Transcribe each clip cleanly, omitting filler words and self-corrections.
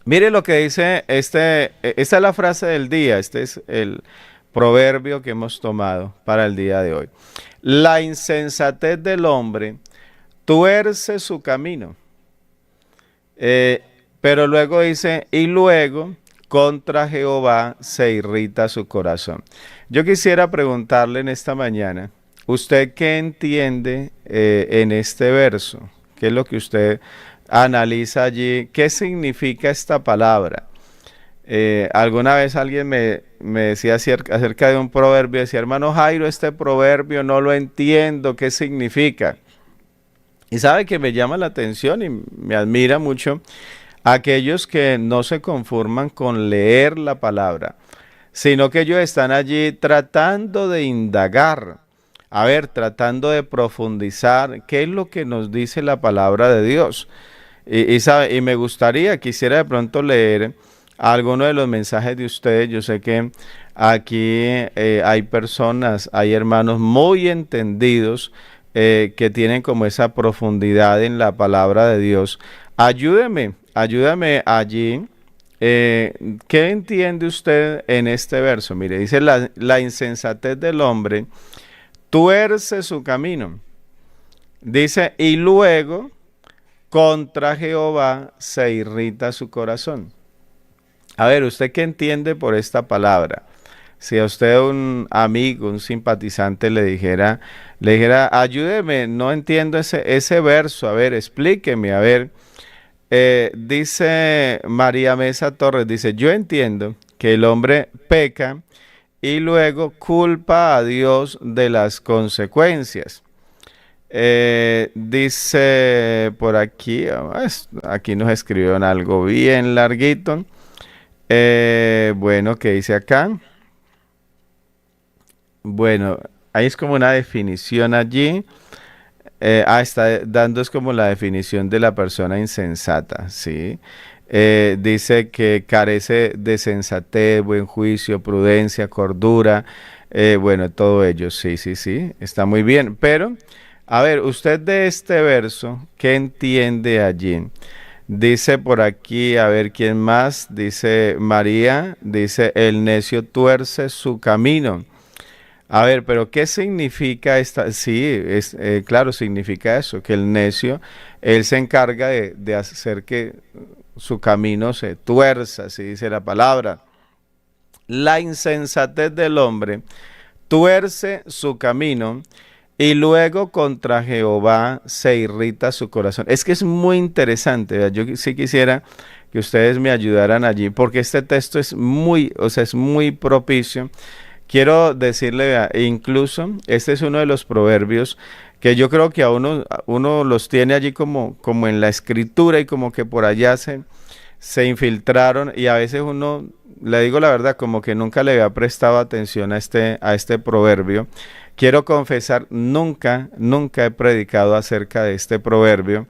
Mire lo que dice esta es la frase del día, este es el proverbio que hemos tomado para el día de hoy. La insensatez del hombre tuerce su camino, eh, pero luego dice, y luego contra Jehová se irrita su corazón. Yo quisiera preguntarle en esta mañana, ¿usted qué entiende en este verso? ¿Qué es lo que usted analiza allí? ¿Qué significa esta palabra? Alguna vez alguien me decía acerca de un proverbio, decía, hermano Jairo, este proverbio no lo entiendo, ¿qué significa? Y sabe que me llama la atención y me admira mucho aquellos que no se conforman con leer la palabra, sino que ellos están allí tratando de indagar, a ver, tratando de profundizar qué es lo que nos dice la palabra de Dios. Y me gustaría, quisiera de pronto leer alguno de los mensajes de ustedes. Yo sé que aquí hay personas, hay hermanos muy entendidos que tienen como esa profundidad en la palabra de Dios. Ayúdeme allí. ¿Qué entiende usted en este verso? Mire, dice la insensatez del hombre tuerce su camino. Dice, y luego contra Jehová se irrita su corazón. A ver, ¿usted qué entiende por esta palabra? Si a usted un amigo, un simpatizante le dijera, ayúdeme, no entiendo ese verso, a ver, explíqueme, a ver. Dice María Mesa Torres, dice, yo entiendo que el hombre peca y luego culpa a Dios de las consecuencias. Dice por aquí, aquí nos escribieron algo bien larguito. Bueno, ¿qué dice acá? Bueno, ahí es como una definición allí. Está dando es como la definición de la persona insensata, ¿sí? Dice que carece de sensatez, buen juicio, prudencia, cordura, bueno, todo ello, sí, sí, sí, está muy bien. Pero, a ver, usted de este verso, ¿qué entiende allí? Dice por aquí, a ver quién más, dice María, dice, el necio tuerce su camino. A ver, pero ¿qué significa esta? Sí, claro, significa eso, que el necio, él se encarga de hacer que su camino se tuerza, así dice la palabra. La insensatez del hombre tuerce su camino y luego contra Jehová se irrita su corazón. Es que es muy interesante, ¿verdad? Yo sí quisiera que ustedes me ayudaran allí, porque este texto es muy, o sea, es muy propicio. Quiero decirle, vea, incluso este es uno de los proverbios que yo creo que a uno los tiene allí como en la escritura y como que por allá se infiltraron y a veces uno, le digo la verdad, como que nunca le había prestado atención a este proverbio. Quiero confesar, nunca he predicado acerca de este proverbio,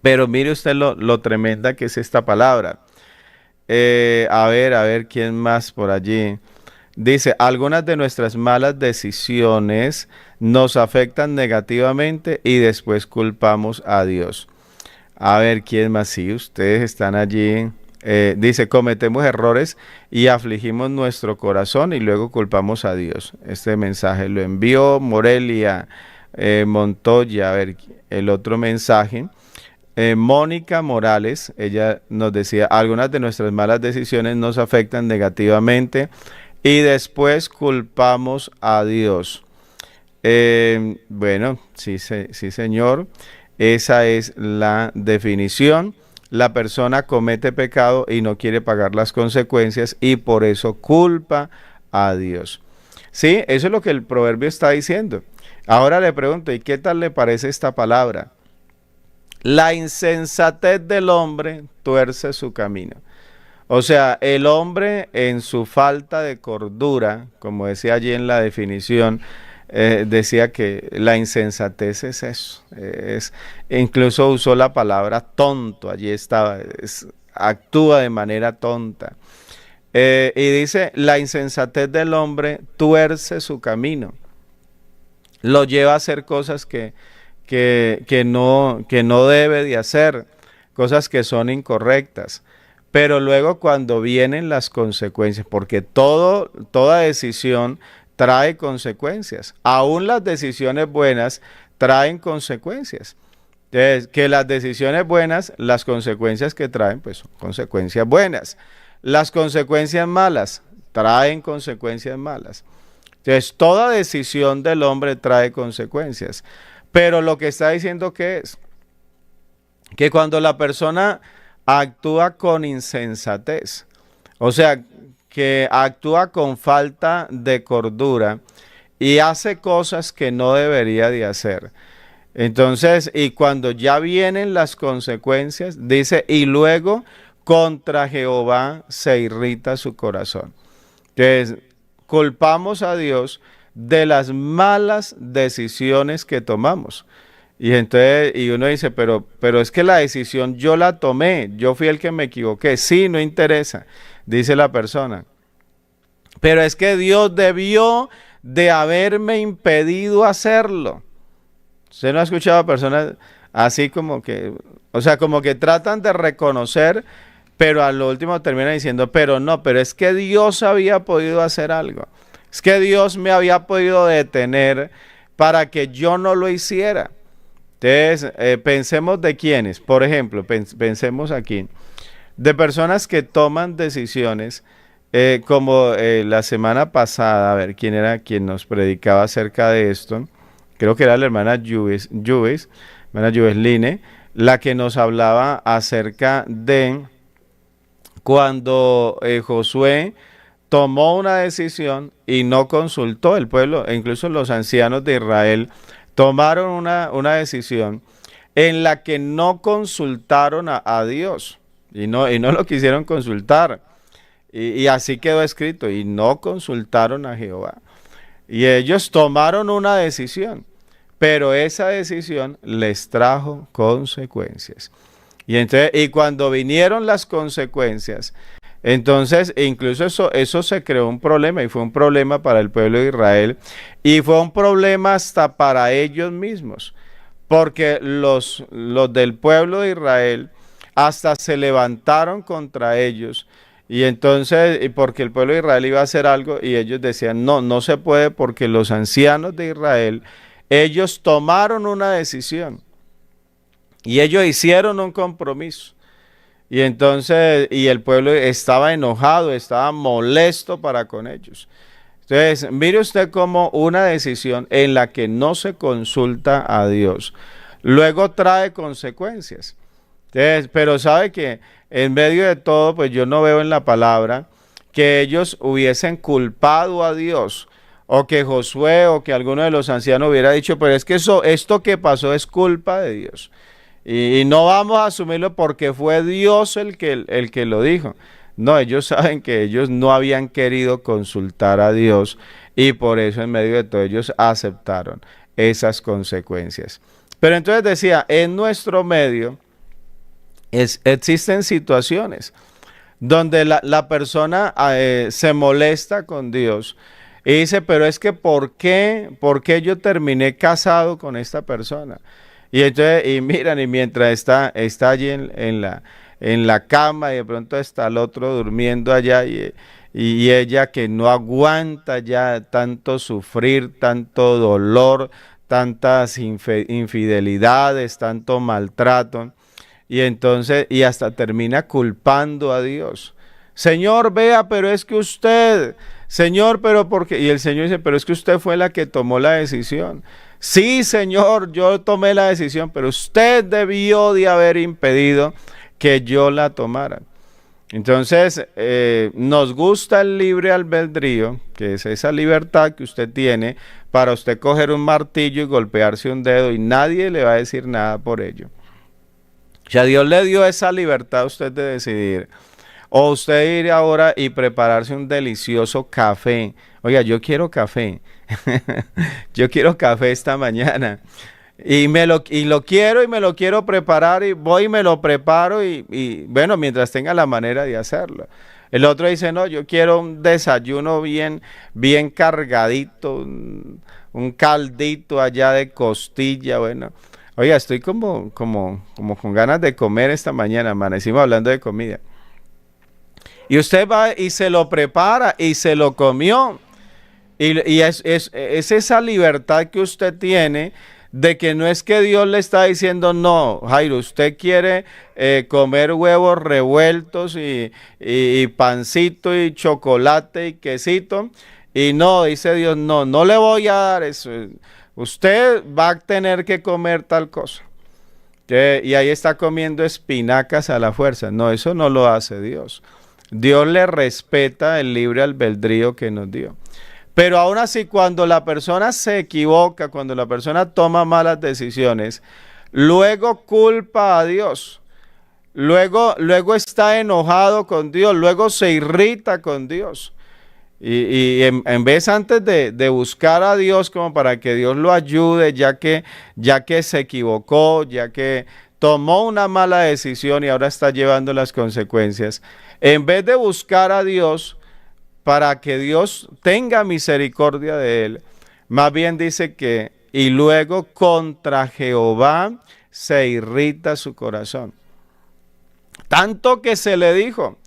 pero mire usted lo tremenda que es esta palabra. A ver, ¿quién más por allí? Dice, algunas de nuestras malas decisiones nos afectan negativamente y después culpamos a Dios. A ver, ¿quién más? Sí, ustedes están allí. Dice, cometemos errores y afligimos nuestro corazón y luego culpamos a Dios. Este mensaje lo envió Morelia Montoya. A ver, el otro mensaje. Mónica Morales, ella nos decía, algunas de nuestras malas decisiones nos afectan negativamente y después culpamos a Dios. Bueno, sí, sí, señor. Esa es la definición. La persona comete pecado y no quiere pagar las consecuencias y por eso culpa a Dios. Sí, eso es lo que el proverbio está diciendo. Ahora le pregunto, ¿y qué tal le parece esta palabra? La insensatez del hombre tuerce su camino. O sea, el hombre en su falta de cordura, como decía allí en la definición, decía que la insensatez es eso. Incluso usó la palabra tonto, allí estaba, actúa de manera tonta. Y dice, la insensatez del hombre tuerce su camino, lo lleva a hacer cosas que no debe de hacer, cosas que son incorrectas. pero luego cuando vienen las consecuencias, porque toda decisión trae consecuencias, aún las decisiones buenas traen consecuencias. Entonces, que las decisiones buenas, las consecuencias que traen, pues son consecuencias buenas. Las consecuencias malas traen consecuencias malas. Entonces, toda decisión del hombre trae consecuencias. Pero lo que está diciendo que es que cuando la persona actúa con insensatez, o sea, que actúa con falta de cordura y hace cosas que no debería de hacer. Entonces, y cuando ya vienen las consecuencias, dice, y luego contra Jehová se irrita su corazón. Entonces, culpamos a Dios de las malas decisiones que tomamos. Y entonces, y uno dice, pero es que la decisión yo la tomé, yo fui el que me equivoqué. Sí, no interesa, dice la persona. Pero es que Dios debió de haberme impedido hacerlo. Usted no ha escuchado a personas así como que, o sea, como que tratan de reconocer, pero a lo último terminan diciendo, pero no, pero es que Dios había podido hacer algo. Es que Dios me había podido detener para que yo no lo hiciera. Entonces, pensemos de quiénes. Por ejemplo, pensemos aquí, de personas que toman decisiones, como la semana pasada, a ver quién era quien nos predicaba acerca de esto. Creo que era la hermana hermana Line, la que nos hablaba acerca de cuando Josué tomó una decisión y no consultó el pueblo, e incluso los ancianos de Israel tomaron una decisión en la que no consultaron a Dios y no lo quisieron consultar. Y así quedó escrito, y no consultaron a Jehová. Y ellos tomaron una decisión, pero esa decisión les trajo consecuencias. Y cuando vinieron las consecuencias, entonces incluso eso se creó un problema, y fue un problema para el pueblo de Israel, y fue un problema hasta para ellos mismos, porque los del pueblo de Israel hasta se levantaron contra ellos. Y entonces, y porque el pueblo de Israel iba a hacer algo, y ellos decían, no se puede, porque los ancianos de Israel, ellos tomaron una decisión y ellos hicieron un compromiso. Y entonces, y el pueblo estaba enojado, estaba molesto para con ellos. Entonces, mire usted cómo una decisión en la que no se consulta a Dios, luego trae consecuencias. Entonces, pero sabe que en medio de todo, pues yo no veo en la palabra que ellos hubiesen culpado a Dios, o que Josué o que alguno de los ancianos hubiera dicho, pero es que esto que pasó es culpa de Dios. Y no vamos a asumirlo porque fue Dios el que lo dijo. No, ellos saben que ellos no habían querido consultar a Dios, y por eso en medio de todo ellos aceptaron esas consecuencias. Pero entonces decía, en nuestro medio existen situaciones donde la persona se molesta con Dios y dice, pero es que ¿por qué yo terminé casado con esta persona? Y entonces, y miran, y mientras está allí en la cama, y de pronto está el otro durmiendo allá, y ella que no aguanta ya tanto sufrir, tanto dolor, tantas infidelidades, tanto maltrato. Y entonces, y hasta termina culpando a Dios. Señor, vea, pero es que usted, Señor, pero porque, y el Señor dice, pero es que usted fue la que tomó la decisión. Sí, Señor, yo tomé la decisión, pero usted debió de haber impedido que yo la tomara. Entonces, nos gusta el libre albedrío, que es esa libertad que usted tiene para usted coger un martillo y golpearse un dedo, y nadie le va a decir nada por ello. O sea, Dios le dio esa libertad a usted de decidir. O usted ir ahora y prepararse un delicioso café. Oiga, yo quiero café. Yo quiero café esta mañana. Y lo quiero preparar, y voy y me lo preparo, y bueno, mientras tenga la manera de hacerlo. El otro dice, no, yo quiero un desayuno bien cargadito, un caldito allá de costilla, bueno. Oiga, estoy como con ganas de comer esta mañana, amanecimos hablando de comida. Y usted va y se lo prepara y se lo comió. Y es esa libertad que usted tiene de que no es que Dios le está diciendo, no, Jairo, usted quiere comer huevos revueltos y pancito y chocolate y quesito. Y no, dice Dios, no, no le voy a dar eso. Usted va a tener que comer tal cosa. Y ahí está comiendo espinacas a la fuerza. No, eso no lo hace Dios. Dios le respeta el libre albedrío que nos dio. Pero aún así, cuando la persona se equivoca, cuando la persona toma malas decisiones, luego culpa a Dios. Luego está enojado con Dios, luego se irrita con Dios. Y en vez antes de buscar a Dios como para que Dios lo ayude, ya que se equivocó, ya que tomó una mala decisión y ahora está llevando las consecuencias, en vez de buscar a Dios para que Dios tenga misericordia de él, más bien dice que, y luego contra Jehová se irrita su corazón. Tanto que se le dijo,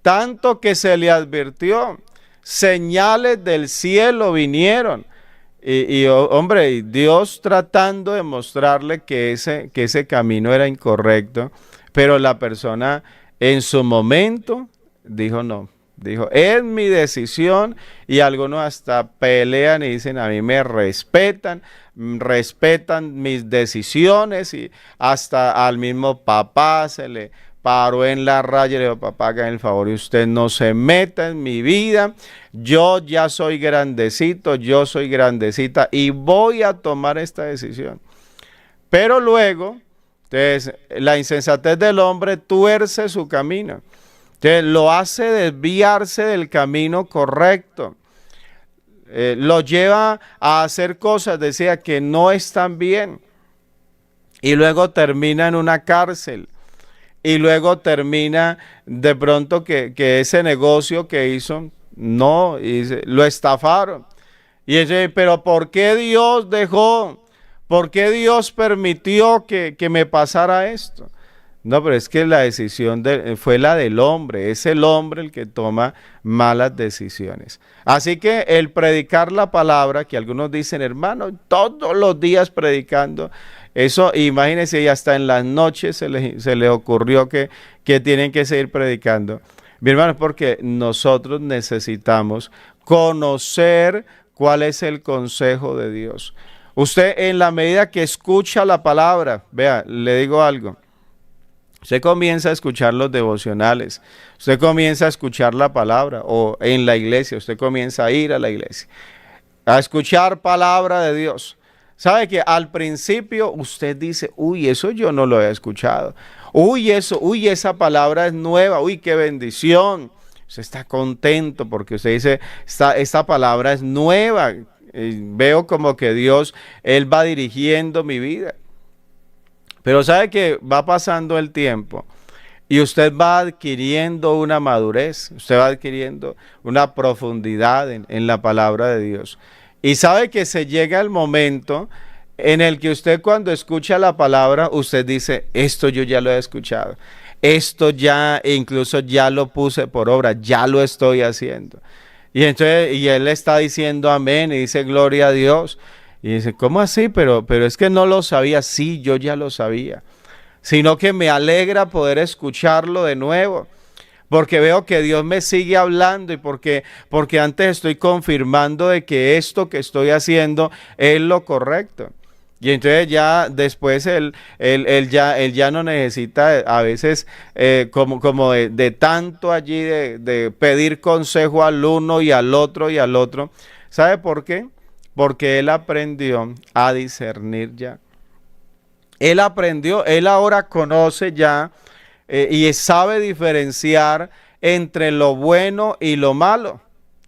tanto que se le advirtió, señales del cielo vinieron. Hombre, Dios tratando de mostrarle que ese camino era incorrecto, pero la persona en su momento dijo no. Dijo, es mi decisión, y algunos hasta pelean y dicen, a mí me respetan mis decisiones, y hasta al mismo papá se le paró en la raya y le dijo, papá, haga el favor y usted no se meta en mi vida, yo ya soy grandecito, yo soy grandecita y voy a tomar esta decisión. Pero luego, entonces, la insensatez del hombre tuerce su camino. Entonces, lo hace desviarse del camino correcto. Lo lleva a hacer cosas, decía, que no están bien. Y luego termina en una cárcel. Y luego termina de pronto que ese negocio que hizo, no, lo estafaron. Y dice, pero ¿por qué Dios dejó? ¿Por qué Dios permitió que me pasara esto? No, pero es que la decisión fue la del hombre, es el hombre el que toma malas decisiones. Así que el predicar la palabra, que algunos dicen, hermano, todos los días predicando, eso, imagínense, y hasta en las noches se le ocurrió que tienen que seguir predicando. Mi hermano, es porque nosotros necesitamos conocer cuál es el consejo de Dios. Usted, en la medida que escucha la palabra, vea, le digo algo. Usted comienza a escuchar los devocionales, usted comienza a escuchar la palabra, o en la iglesia, usted comienza a ir a la iglesia, a escuchar palabra de Dios. ¿Sabe que al principio usted dice, uy, eso yo no lo he escuchado, uy, esa palabra es nueva, uy, qué bendición? Usted está contento porque usted dice, esta palabra es nueva, veo como que Dios, Él va dirigiendo mi vida. Pero sabe que va pasando el tiempo y usted va adquiriendo una madurez, usted va adquiriendo una profundidad en la palabra de Dios. Y sabe que se llega el momento en el que usted, cuando escucha la palabra, usted dice, esto yo ya lo he escuchado, esto ya, incluso ya lo puse por obra, ya lo estoy haciendo. Y entonces, y él está diciendo amén y dice gloria a Dios. Y dice, ¿cómo así? Pero es que no lo sabía. Sí, yo ya lo sabía. Sino que me alegra poder escucharlo de nuevo. Porque veo que Dios me sigue hablando y porque antes estoy confirmando de que esto que estoy haciendo es lo correcto. Y entonces ya después él ya no necesita a veces como de tanto allí de pedir consejo al uno y al otro y al otro. ¿Sabe por qué? Porque él aprendió a discernir ya. Él aprendió, él ahora conoce ya y sabe diferenciar entre lo bueno y lo malo.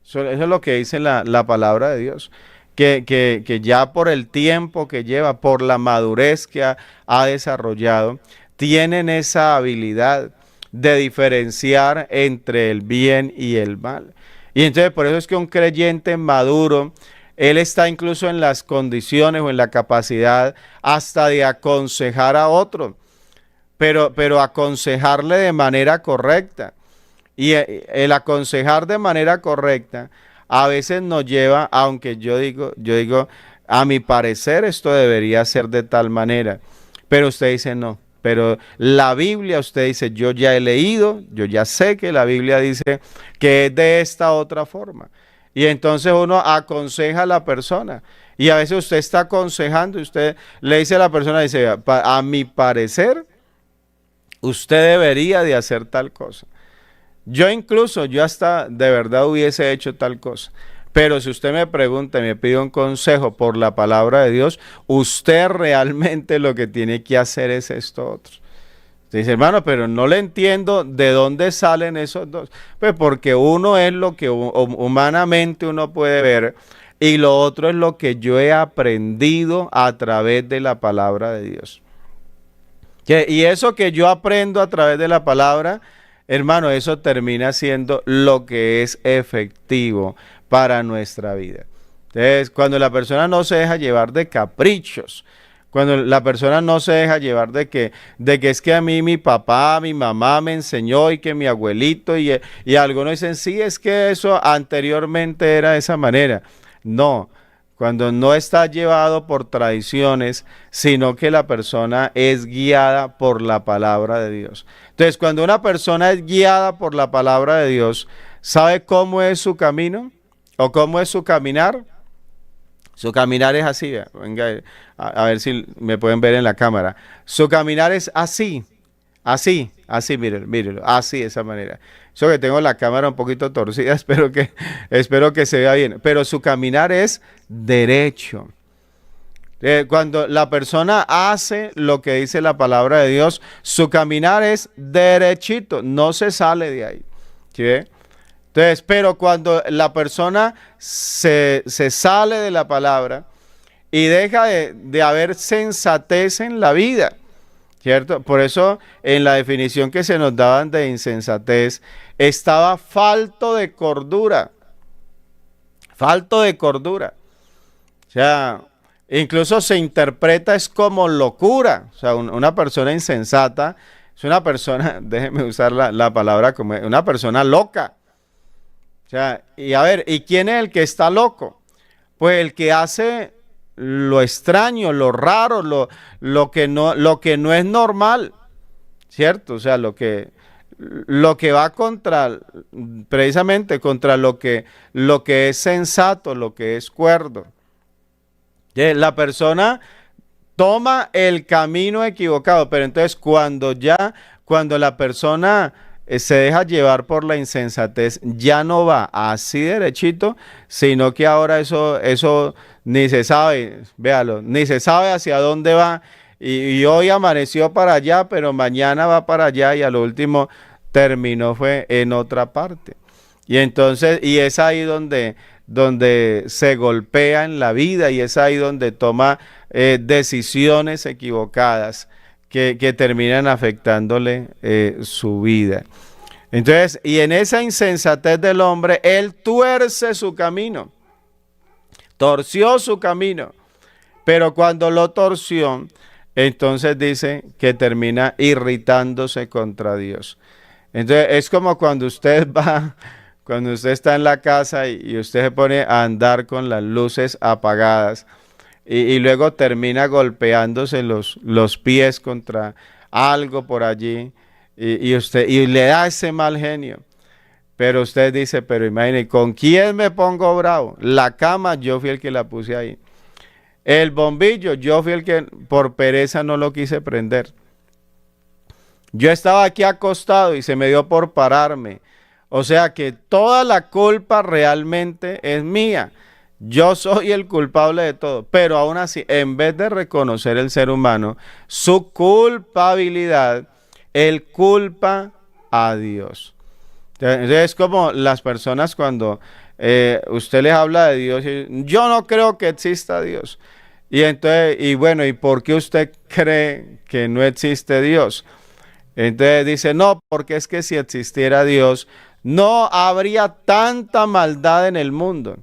Eso es lo que dice la palabra de Dios. Que ya por el tiempo que lleva, por la madurez que ha desarrollado, tienen esa habilidad de diferenciar entre el bien y el mal. Y entonces por eso es que un creyente maduro, él está incluso en las condiciones o en la capacidad hasta de aconsejar a otro, pero aconsejarle de manera correcta. Y el aconsejar de manera correcta a veces nos lleva, aunque yo digo, a mi parecer esto debería ser de tal manera, pero usted dice no. Pero la Biblia, usted dice, yo ya he leído, yo ya sé que la Biblia dice que es de esta otra forma. Y entonces uno aconseja a la persona. Y a veces usted está aconsejando y usted le dice a la persona, dice, a mi parecer, usted debería de hacer tal cosa. Yo hasta de verdad hubiese hecho tal cosa. Pero si usted me pregunta y me pide un consejo por la palabra de Dios, usted realmente lo que tiene que hacer es esto otro. Usted dice, hermano, pero no le entiendo de dónde salen esos dos. Pues porque uno es lo que humanamente uno puede ver y lo otro es lo que yo he aprendido a través de la palabra de Dios. Y eso que yo aprendo a través de la palabra, hermano, eso termina siendo lo que es efectivo para nuestra vida. Entonces, cuando la persona no se deja llevar de caprichos, cuando la persona no se deja llevar de que es que a mí mi papá, mi mamá me enseñó y que mi abuelito y algunos dicen, sí, es que eso anteriormente era de esa manera. No, cuando no está llevado por tradiciones, sino que la persona es guiada por la palabra de Dios. Entonces, cuando una persona es guiada por la palabra de Dios, ¿sabe cómo es su camino? ¿O cómo es su caminar? Su caminar es así, venga, a ver si me pueden ver en la cámara. Su caminar es así, así, mírenlo, así, de esa manera. Eso que tengo la cámara un poquito torcida, espero que se vea bien. Pero su caminar es derecho. Cuando la persona hace lo que dice la palabra de Dios, su caminar es derechito, no se sale de ahí. ¿Sí ve? Entonces, pero cuando la persona se sale de la palabra y deja de haber sensatez en la vida, ¿cierto? Por eso en la definición que se nos daban de insensatez estaba falto de cordura. Falto de cordura. O sea, incluso se interpreta es como locura. O sea, una persona insensata es una persona, déjeme usar la palabra como una persona loca. O sea, y a ver, ¿y quién es el que está loco? Pues el que hace lo extraño, lo raro, lo que no es normal, ¿cierto? O sea, lo que va precisamente contra lo que es sensato, lo que es cuerdo. La persona toma el camino equivocado, pero entonces cuando la persona se deja llevar por la insensatez, ya no va así derechito, sino que ahora eso ni se sabe, véalo, ni se sabe hacia dónde va, y hoy amaneció para allá, pero mañana va para allá, y a lo último terminó fue en otra parte. Y entonces, y es ahí donde se golpea en la vida, y es ahí donde toma decisiones equivocadas que terminan afectándole su vida. Entonces, y en esa insensatez del hombre, él tuerce su camino, torció su camino, pero cuando lo torció, entonces dice que termina irritándose contra Dios. Entonces, es como cuando usted está en la casa y usted se pone a andar con las luces apagadas, y luego termina golpeándose los pies contra algo por allí y le da ese mal genio. Pero usted dice, pero imagine, ¿con quién me pongo bravo? La cama, yo fui el que la puse ahí. El bombillo, yo fui el que por pereza no lo quise prender. Yo estaba aquí acostado y se me dio por pararme. O sea que toda la culpa realmente es mía. Yo soy el culpable de todo, pero aún así, en vez de reconocer el ser humano su culpabilidad, él culpa a Dios. Entonces es como las personas cuando usted les habla de Dios, y yo no creo que exista Dios. Y entonces, y bueno, ¿y por qué usted cree que no existe Dios? Entonces dice, no, porque es que si existiera Dios, no habría tanta maldad en el mundo.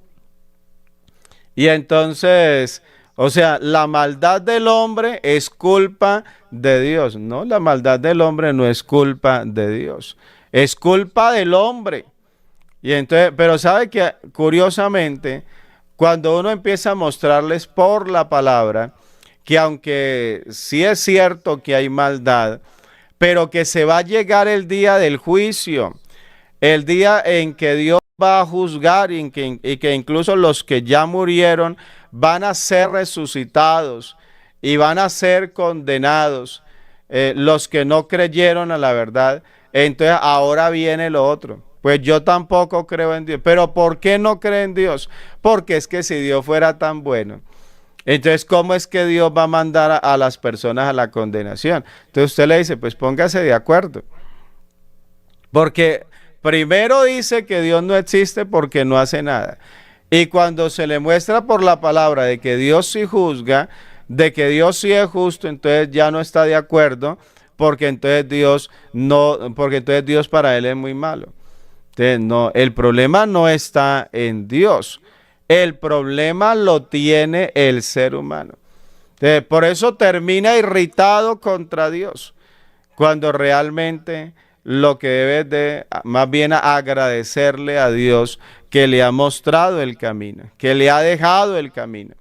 Y entonces, o sea, la maldad del hombre es culpa de Dios. No, la maldad del hombre no es culpa de Dios. es culpa del hombre. Y entonces, pero sabe que curiosamente, cuando uno empieza a mostrarles por la palabra, que aunque sí es cierto que hay maldad, pero que se va a llegar el día del juicio, el día en que Dios va a juzgar y que incluso los que ya murieron van a ser resucitados y van a ser condenados, los que no creyeron a la verdad. Entonces ahora viene lo otro. Pues yo tampoco creo en Dios. ¿Pero por qué no cree en Dios? Porque es que si Dios fuera tan bueno, entonces, ¿cómo es que Dios va a mandar a las personas a la condenación? Entonces usted le dice, pues póngase de acuerdo. Porque primero dice que Dios no existe porque no hace nada. Y cuando se le muestra por la palabra de que Dios sí juzga, de que Dios sí es justo, entonces ya no está de acuerdo, porque entonces Dios no, porque entonces Dios para él es muy malo. Entonces, no, el problema no está en Dios. El problema lo tiene el ser humano. Entonces, por eso termina irritado contra Dios, cuando realmente lo que debe de más bien agradecerle a Dios que le ha mostrado el camino, que le ha dejado el camino.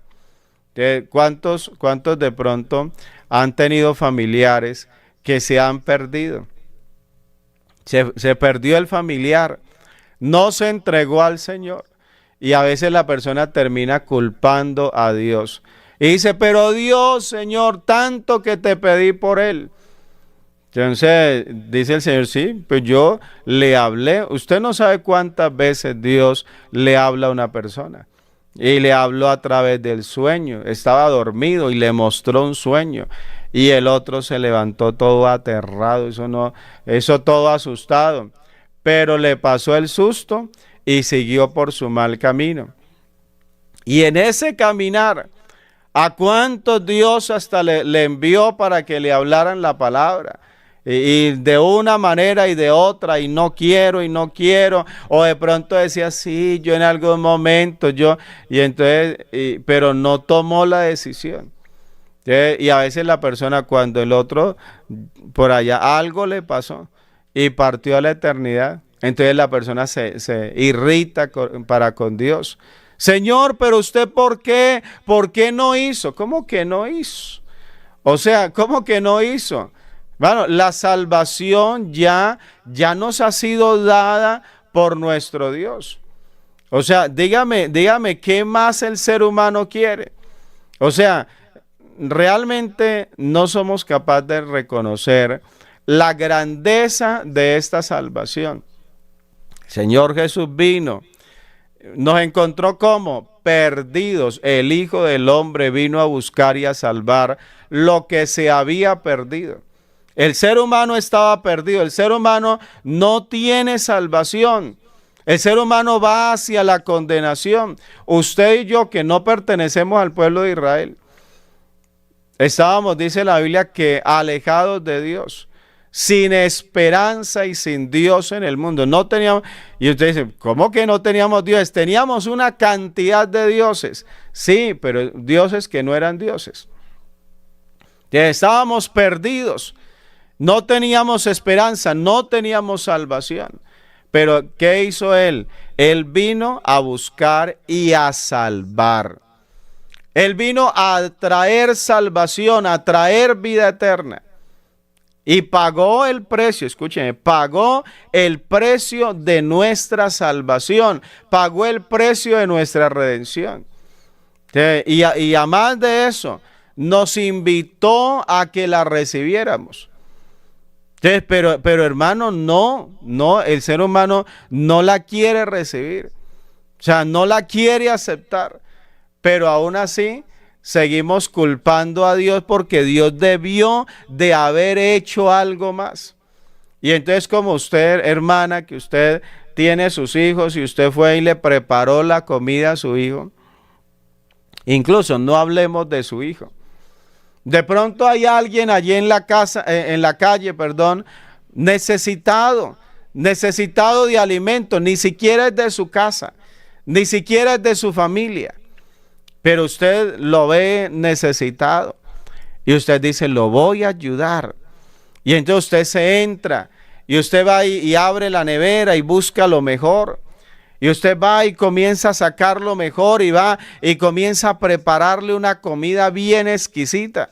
Entonces, ¿cuántos de pronto han tenido familiares que se han perdido? Se perdió el familiar, no se entregó al Señor. Y a veces la persona termina culpando a Dios. Y dice, pero Dios, Señor, tanto que te pedí por él. Entonces dice el Señor, sí, pues yo le hablé. Usted no sabe cuántas veces Dios le habla a una persona. Y le habló a través del sueño. Estaba dormido y le mostró un sueño. Y el otro se levantó todo aterrado, eso todo asustado. Pero le pasó el susto y siguió por su mal camino. Y en ese caminar, ¿a cuántos Dios hasta le envió para que le hablaran la palabra? Y de una manera y de otra, y no quiero, o de pronto decía, sí, yo en algún momento, y entonces, pero no tomó la decisión. Y a veces la persona, cuando el otro, por allá, algo le pasó, y partió a la eternidad, entonces la persona se irrita para con Dios. Señor, pero usted ¿por qué? ¿Por qué no hizo? ¿Cómo que no hizo? O sea, ¿cómo que no hizo? Bueno, la salvación ya nos ha sido dada por nuestro Dios. O sea, dígame, ¿qué más el ser humano quiere? O sea, realmente no somos capaces de reconocer la grandeza de esta salvación. Señor Jesús vino, nos encontró como perdidos. El Hijo del Hombre vino a buscar y a salvar lo que se había perdido. El ser humano estaba perdido, el ser humano no tiene salvación. El ser humano va hacia la condenación. Usted y yo, que no pertenecemos al pueblo de Israel, estábamos, dice la Biblia, que alejados de Dios, sin esperanza y sin Dios en el mundo. No teníamos, y usted dice, ¿cómo que no teníamos dioses? Teníamos una cantidad de dioses, sí, pero dioses que no eran dioses. Estábamos perdidos, no teníamos esperanza, no teníamos salvación. Pero ¿qué hizo Él? Él vino a buscar y a salvar. Él vino a traer salvación, a traer vida eterna. Y pagó el precio, escúchenme, pagó el precio de nuestra salvación, pagó el precio de nuestra redención. Y a más de eso, nos invitó a que la recibiéramos. Entonces, pero hermano, no, el ser humano no la quiere recibir. O sea, no la quiere aceptar. Pero aún así, seguimos culpando a Dios porque Dios debió de haber hecho algo más. Y entonces, como usted, hermana, que usted tiene sus hijos y usted fue y le preparó la comida a su hijo, incluso no hablemos de su hijo. De pronto hay alguien allí en la casa, en la calle, necesitado de alimento, ni siquiera es de su casa, ni siquiera es de su familia. Pero usted lo ve necesitado y usted dice, lo voy a ayudar. Y entonces usted se entra y usted va y abre la nevera y busca lo mejor. Y usted va y comienza a sacar lo mejor y va y comienza a prepararle una comida bien exquisita.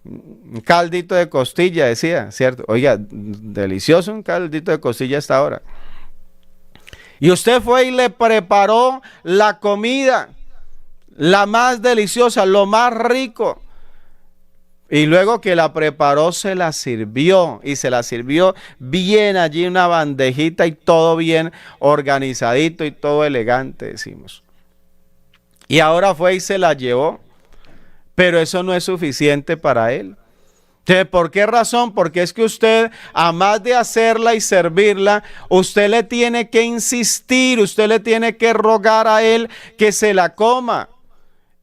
Un caldito de costilla, decía, ¿cierto? Oiga, delicioso un caldito de costilla hasta ahora. Y usted fue y le preparó la comida, la más deliciosa, lo más rico. Y luego que la preparó, se la sirvió. Y se la sirvió bien allí, una bandejita y todo bien organizadito y todo elegante, decimos. Y ahora fue y se la llevó. Pero eso no es suficiente para él. Entonces, ¿por qué razón? Porque es que usted, a más de hacerla y servirla, usted le tiene que insistir, usted le tiene que rogar a él que se la coma.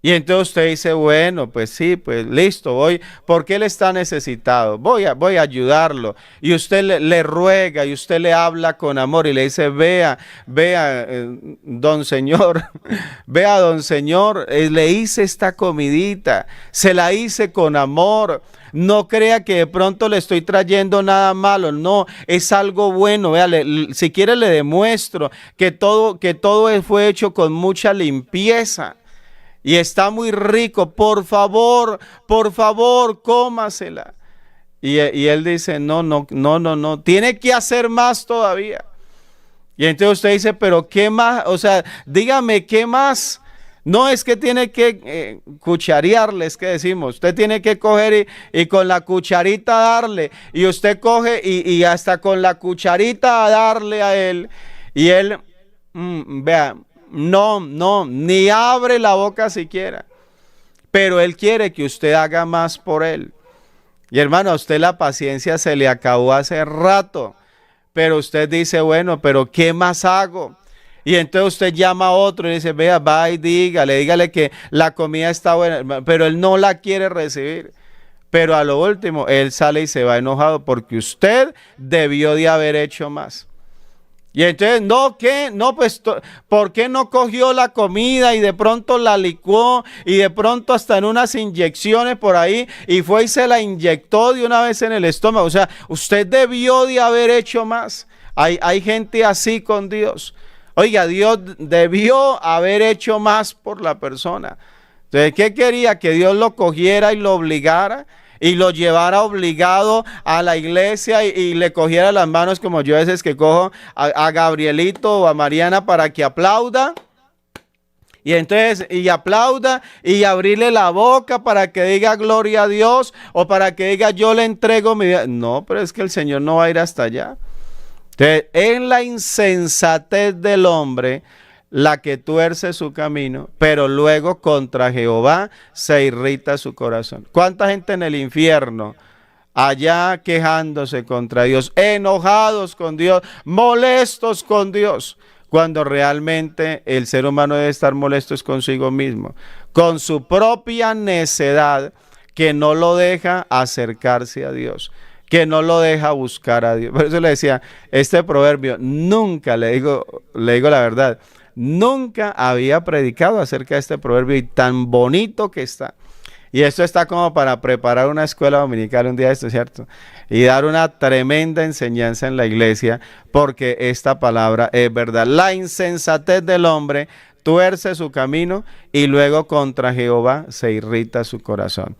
Y entonces usted dice, bueno, pues sí, pues listo, voy, porque él está necesitado, voy a ayudarlo. Y usted le ruega y usted le habla con amor y le dice, vea, don señor, vea, don señor, le hice esta comidita, se la hice con amor. No crea que de pronto le estoy trayendo nada malo, no, es algo bueno. Vea, si quiere le demuestro que todo fue hecho con mucha limpieza. Y está muy rico, por favor, cómasela. Y él dice, no, tiene que hacer más todavía. Y entonces usted dice, pero ¿qué más? O sea, dígame, ¿qué más? No es que tiene que cucharearle, es que decimos, usted tiene que coger y con la cucharita darle. Y usted coge y hasta con la cucharita darle a él. Y él, vea, no, ni abre la boca siquiera. Pero él quiere que usted haga más por él. Y hermano, a usted la paciencia se le acabó hace rato. Pero usted dice, bueno, pero ¿qué más hago? Y entonces usted llama a otro y dice, vea, va y dígale que la comida está buena. Pero él no la quiere recibir. Pero a lo último, él sale y se va enojado porque usted debió de haber hecho más. Y entonces, pues, ¿por qué no cogió la comida y de pronto la licuó y de pronto hasta en unas inyecciones por ahí y fue y se la inyectó de una vez en el estómago? O sea, usted debió de haber hecho más. Hay gente así con Dios. Oiga, Dios debió haber hecho más por la persona. Entonces, ¿qué quería? Que Dios lo cogiera y lo obligara. Y lo llevara obligado a la iglesia y le cogiera las manos como yo a veces que cojo a Gabrielito o a Mariana para que aplauda. Y entonces, y aplauda y abrirle la boca para que diga gloria a Dios o para que diga yo le entrego mi vida. No, pero es que el Señor no va a ir hasta allá. Entonces, en la insensatez del hombre, la que tuerce su camino, pero luego contra Jehová se irrita su corazón. ¿Cuánta gente en el infierno allá quejándose contra Dios, enojados con Dios, molestos con Dios, cuando realmente el ser humano debe estar molesto es consigo mismo, con su propia necedad que no lo deja acercarse a Dios, que no lo deja buscar a Dios? Por eso le decía, este proverbio nunca, le digo la verdad, nunca había predicado acerca de este proverbio y tan bonito que está. Y esto está como para preparar una escuela dominical un día de esto, ¿cierto? Y dar una tremenda enseñanza en la iglesia, porque esta palabra es verdad. La insensatez del hombre tuerce su camino y luego contra Jehová se irrita su corazón.